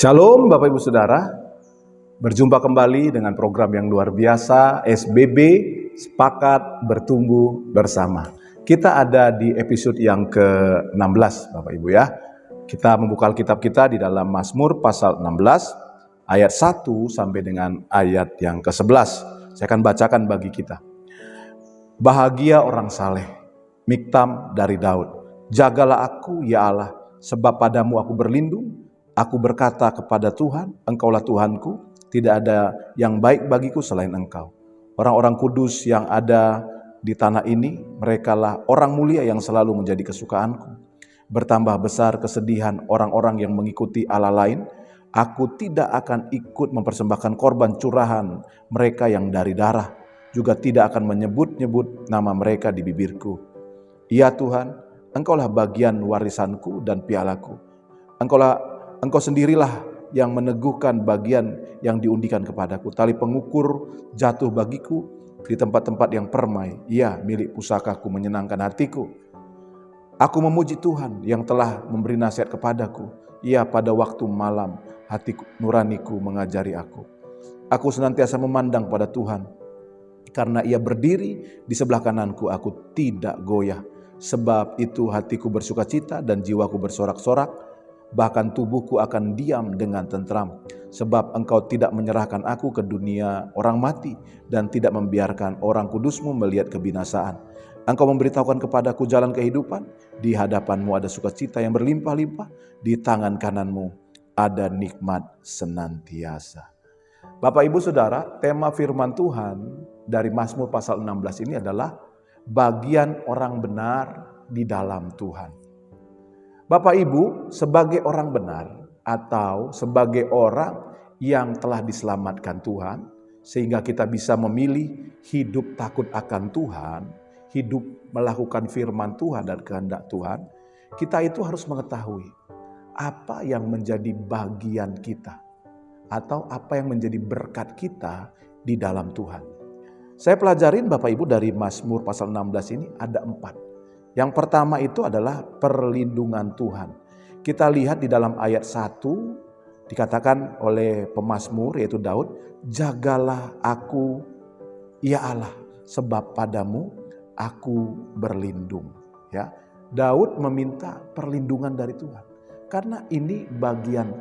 Shalom Bapak Ibu Saudara, berjumpa kembali dengan program yang luar biasa SBB Sepakat Bertumbuh Bersama. Kita ada di episode yang ke-16 Bapak Ibu ya. Kita membuka Alkitab kita di dalam Mazmur pasal 16 ayat 1 sampai dengan ayat yang ke-11. Saya akan bacakan bagi kita. Bahagia orang saleh, Miktam dari Daud. Jagalah aku ya Allah, sebab padamu aku berlindung. Aku berkata kepada Tuhan, Engkaulah Tuhanku, tidak ada yang baik bagiku selain Engkau. Orang-orang kudus yang ada di tanah ini, merekalah orang mulia yang selalu menjadi kesukaanku. Bertambah besar kesedihan orang-orang yang mengikuti Allah lain. Aku tidak akan ikut mempersembahkan korban curahan mereka yang dari darah, juga tidak akan menyebut-nyebut nama mereka di bibirku. Ya Tuhan, Engkaulah bagian warisanku dan pialaku. Engkau sendirilah yang meneguhkan bagian yang diundikan kepadaku. Tali pengukur jatuh bagiku di tempat-tempat yang permai. Ya, milik pusakaku menyenangkan hatiku. Aku memuji Tuhan yang telah memberi nasihat kepadaku. Ya, pada waktu malam hatiku nuraniku mengajari aku. Aku senantiasa memandang pada Tuhan. Karena Ia berdiri di sebelah kananku, aku tidak goyah. Sebab itu hatiku bersukacita dan jiwaku bersorak-sorak. Bahkan tubuhku akan diam dengan tentram. Sebab Engkau tidak menyerahkan aku ke dunia orang mati dan tidak membiarkan orang kudus-Mu melihat kebinasaan. Engkau memberitahukan kepadaku jalan kehidupan. Di hadapan-Mu ada sukacita yang berlimpah-limpah. Di tangan kanan-Mu ada nikmat senantiasa. Bapak Ibu Saudara, tema firman Tuhan dari Mazmur pasal 16 ini adalah bagian orang benar di dalam Tuhan. Bapak Ibu, sebagai orang benar atau sebagai orang yang telah diselamatkan Tuhan, sehingga kita bisa memilih hidup takut akan Tuhan, hidup melakukan firman Tuhan dan kehendak Tuhan, kita itu harus mengetahui apa yang menjadi bagian kita atau apa yang menjadi berkat kita di dalam Tuhan. Saya pelajarin Bapak Ibu dari Mazmur pasal 16 ini ada 4. Yang pertama itu adalah perlindungan Tuhan. Kita lihat di dalam ayat 1 dikatakan oleh pemazmur yaitu Daud, jagalah aku ya Allah, sebab padamu aku berlindung. Ya, Daud meminta perlindungan dari Tuhan. Karena ini bagian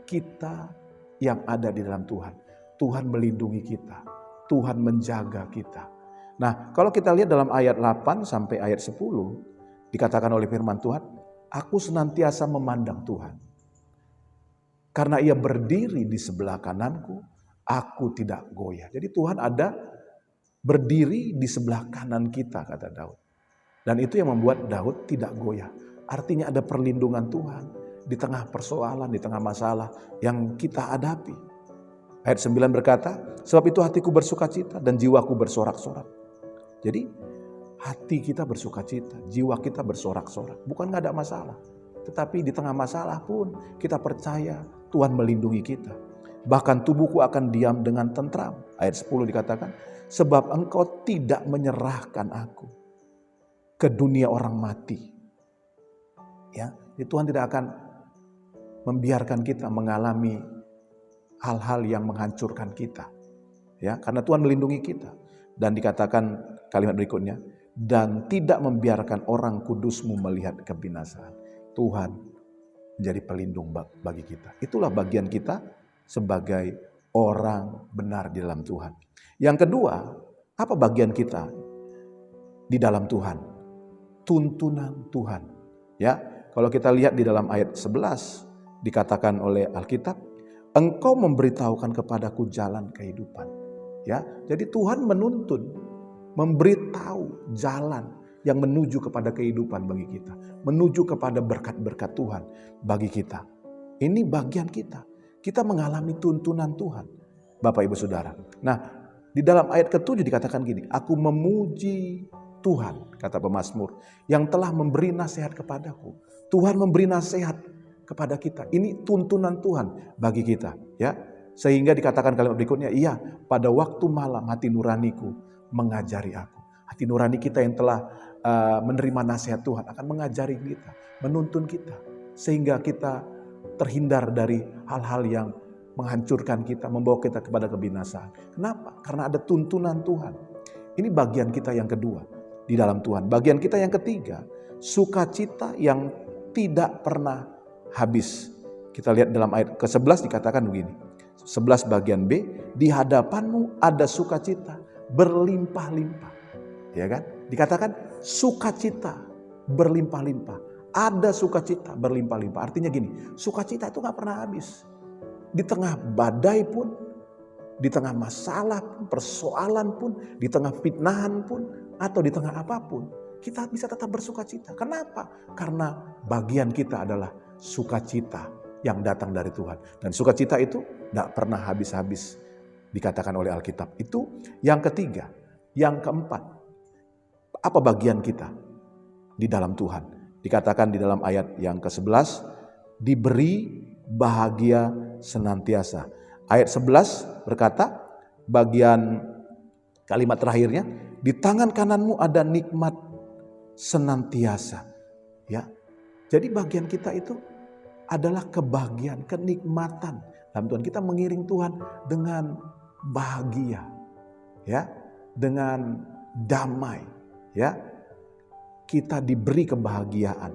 kita yang ada di dalam Tuhan. Tuhan melindungi kita, Tuhan menjaga kita. Nah, kalau kita lihat dalam ayat 8 sampai ayat 10, dikatakan oleh firman Tuhan, aku senantiasa memandang Tuhan. Karena Ia berdiri di sebelah kananku, aku tidak goyah. Jadi Tuhan ada berdiri di sebelah kanan kita, kata Daud. Dan itu yang membuat Daud tidak goyah. Artinya ada perlindungan Tuhan di tengah persoalan, di tengah masalah yang kita hadapi. Ayat 9 berkata, sebab itu hatiku bersukacita dan jiwaku bersorak-sorak. Jadi hati kita bersukacita, jiwa kita bersorak-sorak. Bukan gak ada masalah. Tetapi di tengah masalah pun kita percaya Tuhan melindungi kita. Bahkan tubuhku akan diam dengan tentram. Ayat 10 dikatakan, sebab Engkau tidak menyerahkan aku ke dunia orang mati. Ya, Tuhan tidak akan membiarkan kita mengalami hal-hal yang menghancurkan kita. Ya, karena Tuhan melindungi kita. Dan dikatakan kalimat berikutnya, dan tidak membiarkan orang kudus-Mu melihat kebinasaan. Tuhan menjadi pelindung bagi kita. Itulah bagian kita sebagai orang benar di dalam Tuhan. Yang kedua, apa bagian kita di dalam Tuhan? Tuntunan Tuhan. Ya, kalau kita lihat di dalam ayat 11 dikatakan oleh Alkitab, Engkau memberitahukan kepadaku jalan kehidupan. Ya, jadi Tuhan menuntun, memberitahu jalan yang menuju kepada kehidupan bagi kita, menuju kepada berkat-berkat Tuhan bagi kita. Ini bagian kita. Kita mengalami tuntunan Tuhan, Bapak Ibu Saudara. Nah, di dalam ayat ke-7 dikatakan gini, aku memuji Tuhan, kata pemazmur, yang telah memberi nasihat kepadaku. Tuhan memberi nasihat kepada kita. Ini tuntunan Tuhan bagi kita, ya. Sehingga dikatakan kalimat berikutnya, iya, pada waktu malam hati nuraniku mengajari aku. Hati nurani kita yang telah menerima nasihat Tuhan akan mengajari kita, menuntun kita. Sehingga kita terhindar dari hal-hal yang menghancurkan kita, membawa kita kepada kebinasaan. Kenapa? Karena ada tuntunan Tuhan. Ini bagian kita yang kedua di dalam Tuhan. Bagian kita yang ketiga, sukacita yang tidak pernah habis. Kita lihat dalam ayat ke-11 dikatakan begini. 11 bagian B, di hadapanmu ada sukacita berlimpah-limpah. Ya kan? Dikatakan sukacita berlimpah-limpah. Ada sukacita berlimpah-limpah. Artinya gini, sukacita itu gak pernah habis. Di tengah badai pun, di tengah masalah pun, persoalan pun, di tengah fitnahan pun, atau di tengah apapun, kita bisa tetap bersukacita. Kenapa? Karena bagian kita adalah sukacita yang datang dari Tuhan. Dan sukacita itu tidak pernah habis-habis, dikatakan oleh Alkitab. Itu yang ketiga. Yang keempat, apa bagian kita di dalam Tuhan? Dikatakan di dalam ayat yang ke-11, diberi bahagia senantiasa. Ayat 11 berkata, bagian kalimat terakhirnya, di tangan kananmu ada nikmat senantiasa. Ya. Jadi bagian kita itu adalah kebahagiaan, kenikmatan dalam Tuhan. Kita mengiring Tuhan dengan bahagia, ya, dengan damai, ya. Kita diberi kebahagiaan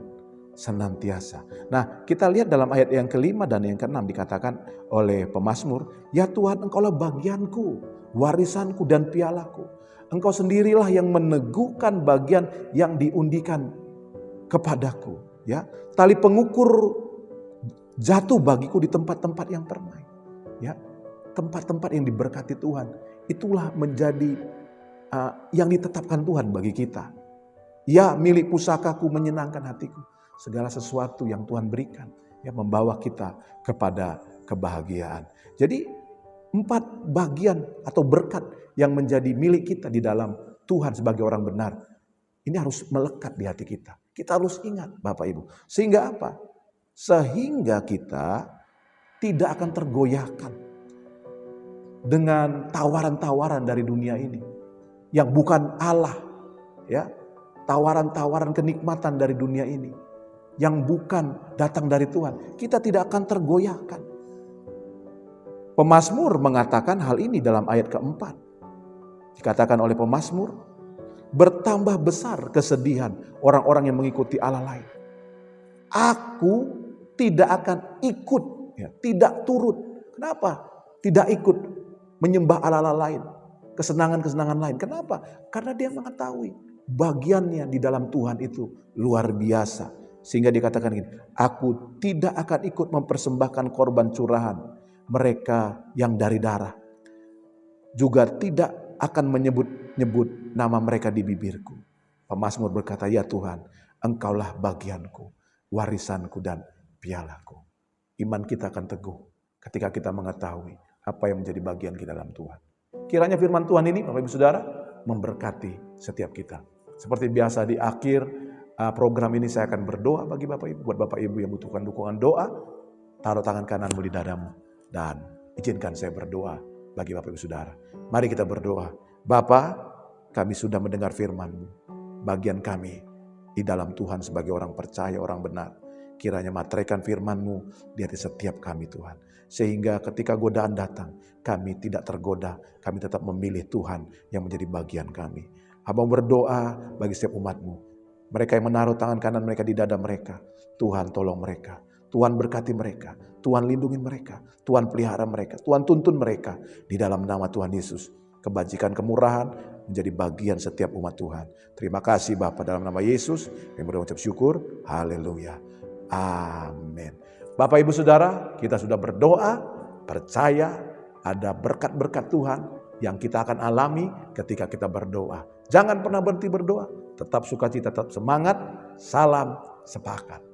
senantiasa. Nah, kita lihat dalam ayat yang kelima dan yang keenam dikatakan oleh pemazmur, ya Tuhan, Engkaulah bagianku, warisanku dan pialaku. Engkau sendirilah yang meneguhkan bagian yang diundikan kepadaku. Ya, tali pengukur jatuh bagiku di tempat-tempat yang permai. Ya, tempat-tempat yang diberkati Tuhan, itulah menjadi yang ditetapkan Tuhan bagi kita. Ya, milik pusakaku menyenangkan hatiku. Segala sesuatu yang Tuhan berikan, ya, membawa kita kepada kebahagiaan. Jadi 4 bagian atau berkat yang menjadi milik kita di dalam Tuhan sebagai orang benar, ini harus melekat di hati kita. Kita harus ingat, Bapak Ibu. Sehingga apa? Sehingga kita tidak akan tergoyahkan dengan tawaran-tawaran dari dunia ini yang bukan Allah, ya. Tawaran-tawaran kenikmatan dari dunia ini yang bukan datang dari Tuhan, kita tidak akan tergoyahkan. Pemazmur mengatakan hal ini dalam ayat keempat. Dikatakan oleh pemazmur, bertambah besar kesedihan orang-orang yang mengikuti Allah lain. Aku tidak akan ikut, ya, tidak turut. Kenapa? Tidak ikut menyembah Allah lain, kesenangan-kesenangan lain. Kenapa? Karena dia mengetahui bagiannya di dalam Tuhan itu luar biasa. Sehingga dikatakan gini, aku tidak akan ikut mempersembahkan korban curahan mereka yang dari darah. Juga tidak akan menyebut-nyebut nama mereka di bibirku. Pemazmur berkata, ya Tuhan, Engkaulah bagianku, warisanku dan pialaku. Iman kita akan teguh ketika kita mengetahui apa yang menjadi bagian kita dalam Tuhan. Kiranya firman Tuhan ini, Bapak Ibu Saudara, memberkati setiap kita. Seperti biasa di akhir program ini saya akan berdoa bagi Bapak Ibu. Buat Bapak Ibu yang butuhkan dukungan doa, taruh tangan kananmu di dadamu. Dan izinkan saya berdoa bagi Bapak Ibu Saudara. Mari kita berdoa. Bapa, kami sudah mendengar firman-Mu. Bagian kami di dalam Tuhan sebagai orang percaya, orang benar. Kiranya materaikan firman-Mu di hati setiap kami Tuhan. Sehingga ketika godaan datang, kami tidak tergoda. Kami tetap memilih Tuhan yang menjadi bagian kami. Abang berdoa bagi setiap umat-Mu. Mereka yang menaruh tangan kanan mereka di dada mereka. Tuhan tolong mereka. Tuhan berkati mereka. Tuhan lindungi mereka. Tuhan pelihara mereka. Tuhan tuntun mereka. Di dalam nama Tuhan Yesus. Kebajikan, kemurahan menjadi bagian setiap umat Tuhan. Terima kasih Bapa dalam nama Yesus. Kami berucap syukur. Haleluya. Amin. Bapak Ibu Saudara, kita sudah berdoa. Percaya ada berkat-berkat Tuhan yang kita akan alami ketika kita berdoa. Jangan pernah berhenti berdoa. Tetap sukacita, tetap semangat. Salam sepakat.